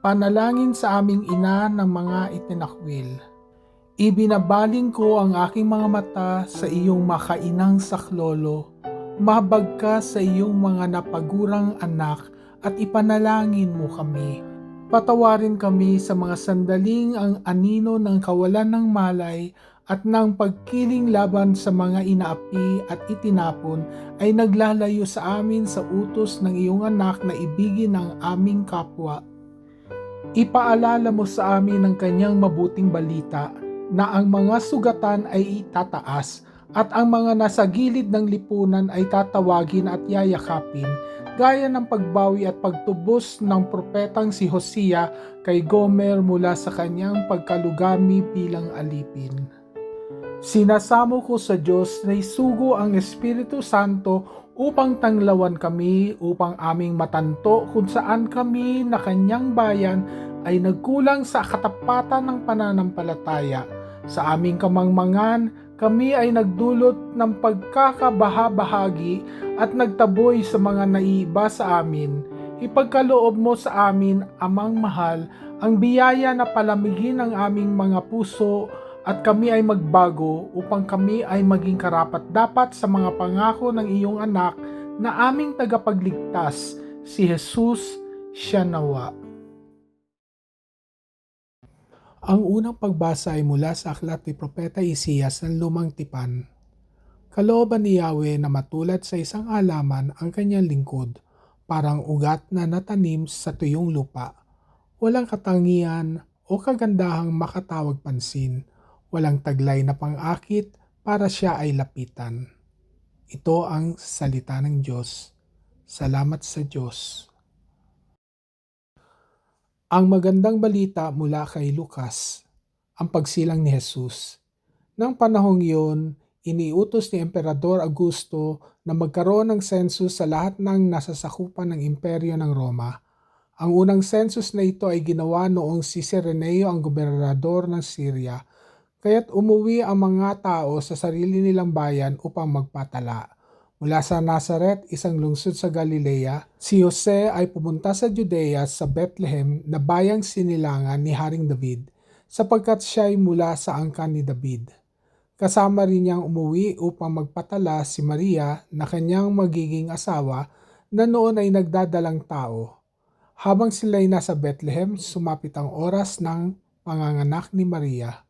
Panalangin sa aming ina ng mga itinakwil. Ibinabaling ko ang aking mga mata sa iyong makainang saklolo. Mahabag ka sa iyong mga napagurang anak at ipanalangin mo kami. Patawarin kami sa mga sandaling ang anino ng kawalan ng malay at ng pagkiling laban sa mga inaapi at itinapon ay naglalayo sa amin sa utos ng iyong anak na ibigin ang aming kapwa. Ipaalala mo sa amin ang kanyang mabuting balita na ang mga sugatan ay itataas at ang mga nasa gilid ng lipunan ay tatawagin at yayakapin, gaya ng pagbawi at pagtubos ng propetang si Hosea kay Gomer mula sa kanyang pagkalugami bilang alipin. Sinasamo ko sa Diyos na isugo ang Espiritu Santo upang tanglawan kami upang aming matanto kung saan kami na kanyang bayan ay nagkulang sa katapatan ng pananampalataya. Sa aming kamangmangan, kami ay nagdulot ng pagkakabahabahagi at nagtaboy sa mga naiiba sa amin. Ipagkaloob mo sa amin, Amang mahal, ang biyaya na palamigin ang aming mga puso at kami ay magbago upang kami ay maging karapat-dapat sa mga pangako ng iyong anak na aming tagapagligtas, si Jesus, siya nawa. Ang unang pagbasa ay mula sa aklat ni Propeta Isaias ng Lumang Tipan. Kalooban ni Yahweh na matulad sa isang halaman ang kanyang lingkod, parang ugat na natanim sa tuyong lupa. Walang katangian o kagandahang makatawag pansin, walang taglay na pang-akit para siya ay lapitan. Ito ang salita ng Diyos. Salamat sa Diyos. Ang magandang balita mula kay Lucas, ang pagsilang ni Jesus. Nang panahong iyon, iniutos ni Emperador Augusto na magkaroon ng census sa lahat ng nasasakupan ng imperyo ng Roma. Ang unang census na ito ay ginawa noong si Cirenio ang gobernador ng Syria, kaya't umuwi ang mga tao sa sarili nilang bayan upang magpatala. Mula sa Nazaret, isang lungsod sa Galilea, si Jose ay pumunta sa Judea sa Bethlehem na bayang sinilangan ni Haring David, sapagkat siya ay mula sa angkan ni David. Kasama rin niyang umuwi upang magpatala si Maria na kanyang magiging asawa na noon ay nagdadalang tao. Habang sila'y nasa Bethlehem, sumapit ang oras ng panganganak ni Maria.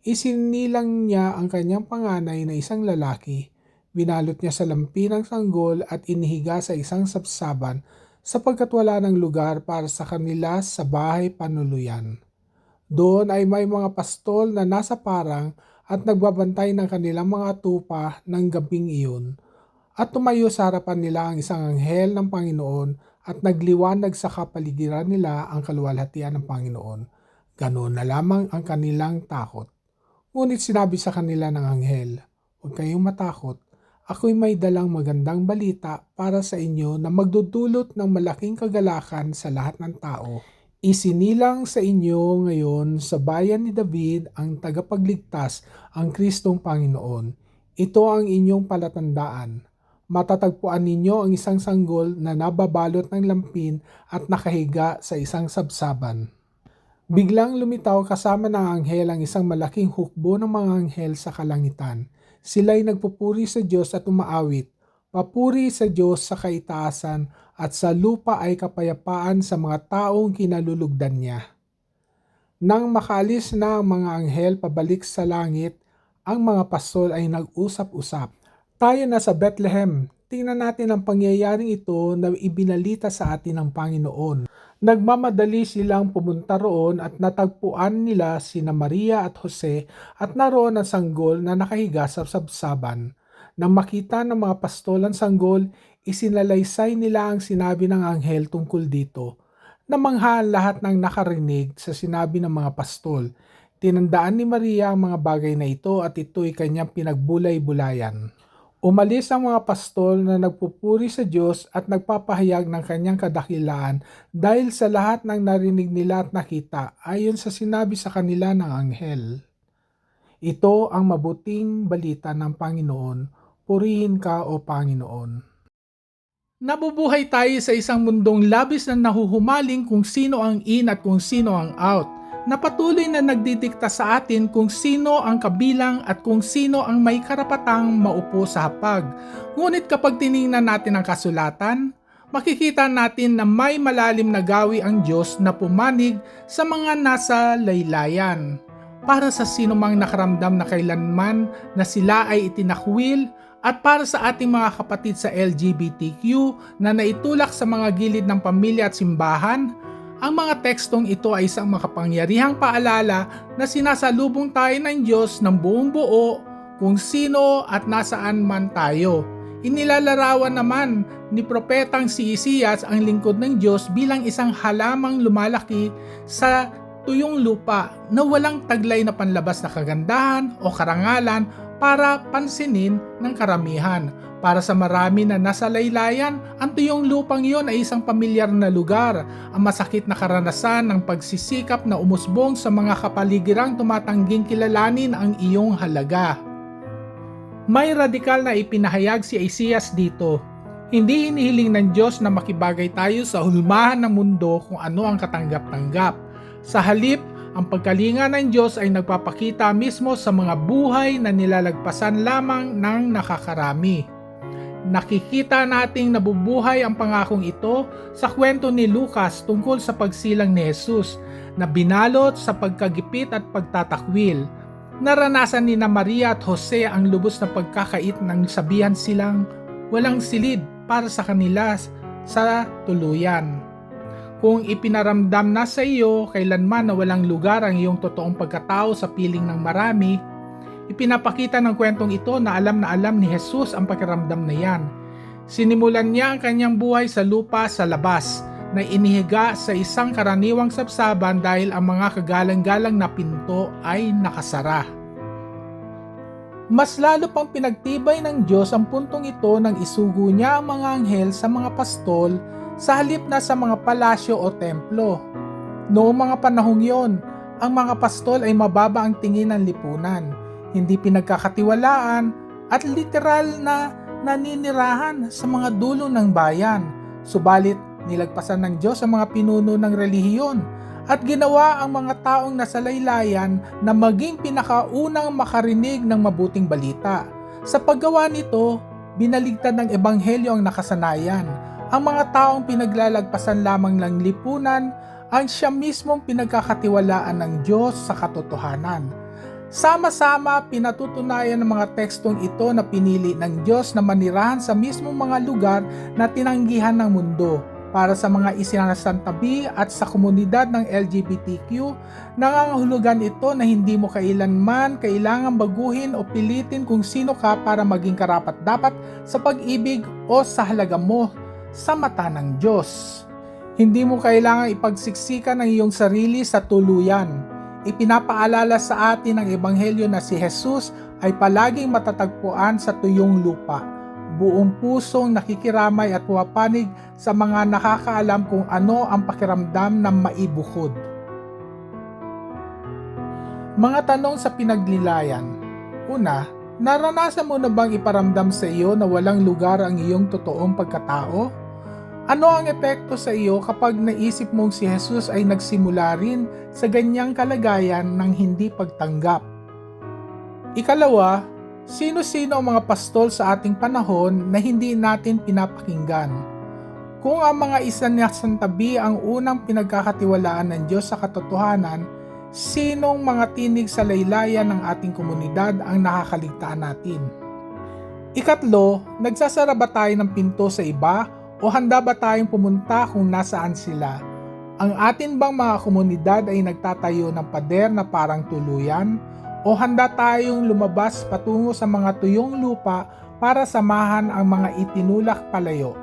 Isinilang niya ang kanyang panganay na isang lalaki. Binalot niya sa lampi ng sanggol at inihiga sa isang sapsaban sapagkat wala ng lugar para sa kanila sa bahay panuluyan. Doon ay may mga pastol na nasa parang at nagbabantay ng kanilang mga tupa ng gabing iyon. At tumayo sa harapan nila ang isang anghel ng Panginoon at nagliwanag sa kapaligiran nila ang kaluwalhatian ng Panginoon. Ganoon na lamang ang kanilang takot. Ngunit sinabi sa kanila ng anghel, "Huwag kayong matakot. Ako'y may dalang magandang balita para sa inyo na magdudulot ng malaking kagalakan sa lahat ng tao. Isinilang sa inyo ngayon sa bayan ni David ang tagapagligtas, ang Kristong Panginoon. Ito ang inyong palatandaan. Matatagpuan ninyo ang isang sanggol na nababalot ng lampin at nakahiga sa isang sabsaban." Biglang lumitaw kasama ng anghel ang isang malaking hukbo ng mga anghel sa kalangitan. Sila'y nagpupuri sa Diyos at umaawit. Papuri sa Diyos sa kaitaasan at sa lupa ay kapayapaan sa mga taong kinalulugdan niya. Nang makaalis na ang mga anghel pabalik sa langit, ang mga pastol ay nag-usap-usap. Tayo na sa Bethlehem. Tingnan natin ang pangyayaring ito na ibinalita sa atin ng Panginoon. Nagmamadali silang pumunta roon at natagpuan nila sina Maria at Jose at naroon ang sanggol na nakahiga sa sabsaban. Nang makita ng mga pastol ang sanggol, isinalaysay nila ang sinabi ng anghel tungkol dito. Namangha ang lahat ng nakarinig sa sinabi ng mga pastol. Tinandaan ni Maria ang mga bagay na ito at ito'y kanyang pinagbulay-bulayan. Umalis ang mga pastol na nagpupuri sa Diyos at nagpapahayag ng kanyang kadakilaan dahil sa lahat ng narinig nila at nakita ayon sa sinabi sa kanila ng anghel. Ito ang mabuting balita ng Panginoon. Purihin ka, O Panginoon. Nabubuhay tayo sa isang mundong labis na nahuhumaling kung sino ang in at kung sino ang out, na patuloy na nagdidikta sa atin kung sino ang kabilang at kung sino ang may karapatang maupo sa hapag. Ngunit kapag tiningnan natin ang kasulatan, makikita natin na may malalim na gawi ang Diyos na pumanig sa mga nasa laylayan. Para sa sino mang nakaramdam na kailanman na sila ay itinakwil, at para sa ating mga kapatid sa LGBTQ na naitulak sa mga gilid ng pamilya at simbahan, ang mga tekstong ito ay isang makapangyarihang paalala na sinasalubong tayo ng Diyos ng buong buo kung sino at nasaan man tayo. Inilalarawan naman ni propetang si Isaias ang lingkod ng Diyos bilang isang halamang lumalaki sa tuyong lupa na walang taglay na panlabas na kagandahan o karangalan para pansinin ng karamihan. Para sa marami na nasa laylayan, ang tuyong lupang iyon ay isang pamilyar na lugar, ang masakit na karanasan ng pagsisikap na umusbong sa mga kapaligirang tumatangging kilalanin ang iyong halaga. May radikal na ipinahayag si Isaias dito. Hindi hinihiling ng Diyos na makibagay tayo sa hulmahan ng mundo kung ano ang katanggap-tanggap. Sa halip, ang pagkalinga ng Diyos ay nagpapakita mismo sa mga buhay na nilalagpasan lamang ng nakakarami. Nakikita nating nabubuhay ang pangakong ito sa kwento ni Lucas tungkol sa pagsilang ni Jesus na binalot sa pagkagipit at pagtatakwil. Naranasan ni Maria at Jose ang lubos na pagkakait nang sabihan silang walang silid para sa kanila sa tuluyan. Kung ipinaramdam na sa iyo kailanman na walang lugar ang iyong totoong pagkatao sa piling ng marami, ipinapakita ng kwentong ito na alam ni Jesus ang pakiramdam na yan. Sinimulan niya ang kanyang buhay sa lupa sa labas, na inihiga sa isang karaniwang sabsaban dahil ang mga kagalang-galang na pinto ay nakasara. Mas lalo pang pinagtibay ng Diyos ang puntong ito nang isugo niya ang mga anghel sa mga pastol sa halip na sa mga palasyo o templo. Noong mga panahong yon, ang mga pastol ay mababa ang tingin ng lipunan, hindi pinagkakatiwalaan at literal na naninirahan sa mga dulo ng bayan. Subalit, nilagpasan ng Diyos ang mga pinuno ng relihiyon at ginawa ang mga taong nasa laylayan na maging pinakaunang makarinig ng mabuting balita. Sa paggawa nito, binaligtad ng ebanghelyo ang nakasanayan. Ang mga taong pinaglalagpasan lamang ng lipunan ang siya mismong pinagkakatiwalaan ng Diyos sa katotohanan. Sama-sama pinatutunayan ng mga tekstong ito na pinili ng Diyos na manirahan sa mismong mga lugar na tinanggihan ng mundo. Para sa mga isinasantabi at sa komunidad ng LGBTQ, nangangahulugan ito na hindi mo kailanman kailangang baguhin o pilitin kung sino ka para maging karapat-dapat sa pag-ibig o sa halaga mo sa mata ng Diyos. Hindi mo kailangang ipagsiksikan ang iyong sarili sa tuluyan. Ipinapaalala sa atin ng Ebanghelyo na si Jesus ay palaging matatagpuan sa tuyong lupa, buong pusong nakikiramay at pumapanig sa mga nakakaalam kung ano ang pakiramdam ng maibukod. Mga tanong sa pinaglilayan. Una, naranasan mo na bang iparamdam sa iyo na walang lugar ang iyong totoong pagkatao? Ano ang epekto sa iyo kapag naisip mong si Jesus ay nagsimula rin sa ganyang kalagayan ng hindi pagtanggap? Ikalawa, sino-sino ang mga pastol sa ating panahon na hindi natin pinapakinggan? Kung ang mga isinasantabi ang unang pinagkakatiwalaan ng Diyos sa katotohanan, sinong mga tinig sa laylayan ng ating komunidad ang nakakaligtaan natin? Ikatlo, nagsasara ba tayo ng pinto sa iba o handa ba tayong pumunta kung nasaan sila? Ang atin bang mga komunidad ay nagtatayo ng pader na parang tuluyan? O handa tayong lumabas patungo sa mga tuyong lupa para samahan ang mga itinulak palayo?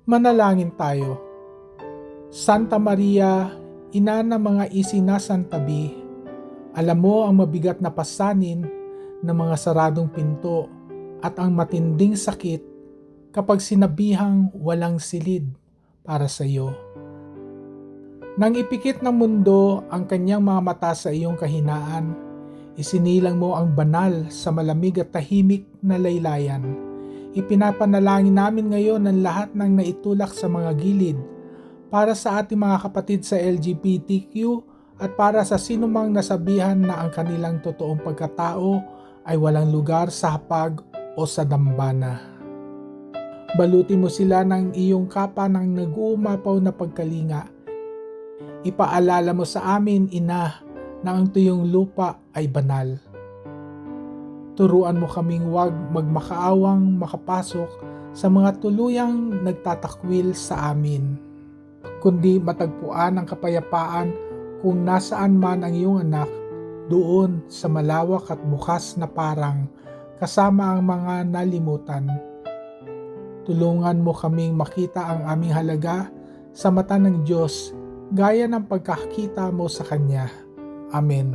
Manalangin tayo. Santa Maria, ina ng mga isinasantabi, alam mo ang mabigat na pasanin ng mga saradong pinto at ang matinding sakit kapag sinabihang walang silid para sa iyo. Nang ipikit ng mundo ang kanyang mga mata sa iyong kahinaan, Isinilang mo ang banal sa malamig at tahimik na laylayan. Ipinapanalangin namin ngayon ang lahat ng naitulak sa mga gilid para sa ating mga kapatid sa LGBTQ at para sa sinumang nasabihan na ang kanilang totoong pagkatao ay walang lugar sa hapag o sa dambana. Balutin mo sila ng iyong kapa ng nag-uumapaw na pagkalinga. Ipaalala mo sa amin, Ina, na ang tuyong lupa ay banal. Turuan mo kaming huwag magmakaawang makapasok sa mga tuluyang nagtatakwil sa amin, kundi matagpuan ang kapayapaan kung nasaan man ang iyong anak, doon sa malawak at bukas na parang kasama ang mga nalimutan. Tulungan mo kaming makita ang aming halaga sa mata ng Diyos gaya ng pagkakita mo sa Kanya. Amen.